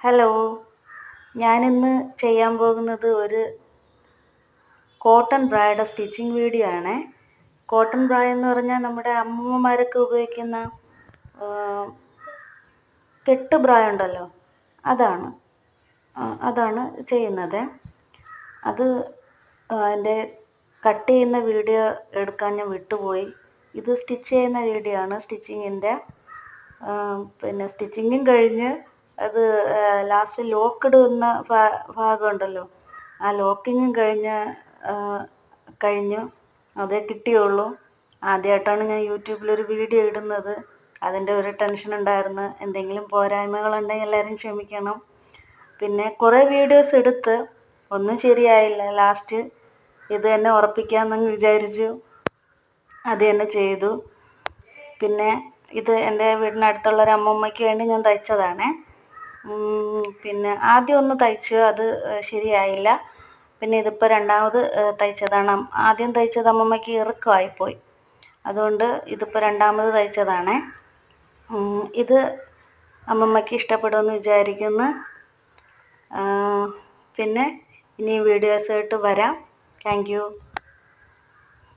Hello, ഞാനിന്ന് ചെയ്യാൻ പോകുന്നത് ഒരു കോട്ടൺ ബ്രയുടെ സ്റ്റിച്ചിങ് വീഡിയോ ആണ്. കോട്ടൺ ബ്ര എന്ന് പറഞ്ഞാൽ നമ്മുടെ അമ്മൂമ്മമാരൊക്കെ ഉപയോഗിക്കുന്ന കെട്ട് ബ്ര ഉണ്ടല്ലോ, അതാണ് ചെയ്യുന്നത്. അത് അതിൻ്റെ കട്ട് ചെയ്യുന്ന വീഡിയോ എടുക്കാൻ ഞാൻ വിട്ടുപോയി. ഇത് സ്റ്റിച്ച് ചെയ്യുന്ന വീഡിയോ ആണ്. സ്റ്റിച്ചിങ്ങിൻ്റെ പിന്നെ സ്റ്റിച്ചിങ്ങും കഴിഞ്ഞ് അത് ലാസ്റ്റ് ലോക്ക് ഇടുന്ന ഭാഗമുണ്ടല്ലോ, ആ ലോക്കിങ്ങും കഴിഞ്ഞു അതേ കിട്ടിയുള്ളൂ. ആദ്യമായിട്ടാണ് ഞാൻ യൂട്യൂബിലൊരു വീഡിയോ ഇടുന്നത്. അതിൻ്റെ ഒരു ടെൻഷൻ ഉണ്ടായിരുന്നു. എന്തെങ്കിലും പോരായ്മകളുണ്ടെങ്കിൽ എല്ലാവരും ക്ഷമിക്കണം. പിന്നെ കുറേ വീഡിയോസ് എടുത്ത് ഒന്നും ശരിയായില്ല. ലാസ്റ്റ് ഇത് തന്നെ ഉറപ്പിക്കാമെന്ന് വിചാരിച്ചു, അത് തന്നെ ചെയ്തു. പിന്നെ ഇത് എൻ്റെ വീടിനടുത്തുള്ളൊരു അമ്മൂമ്മയ്ക്ക് വേണ്ടി ഞാൻ തയ്ച്ചതാണ്. പിന്നെ ആദ്യം ഒന്ന് തയ്ച്ചു, അത് ശരിയായില്ല. പിന്നെ ഇതിപ്പോൾ രണ്ടാമത് തയ്ച്ചതാണ്. ആദ്യം തയ്ച്ചത് അമ്മമ്മയ്ക്ക് ഇറുക്കമായിപ്പോയി, അതുകൊണ്ട് ഇതിപ്പോൾ രണ്ടാമത് തയ്ച്ചതാണ്. ഇത് അമ്മമ്മയ്ക്ക് ഇഷ്ടപ്പെടുമെന്ന് വിചാരിക്കുന്നു. പിന്നെ ഇനി വീഡിയോസായിട്ട് വരാം. Thank you.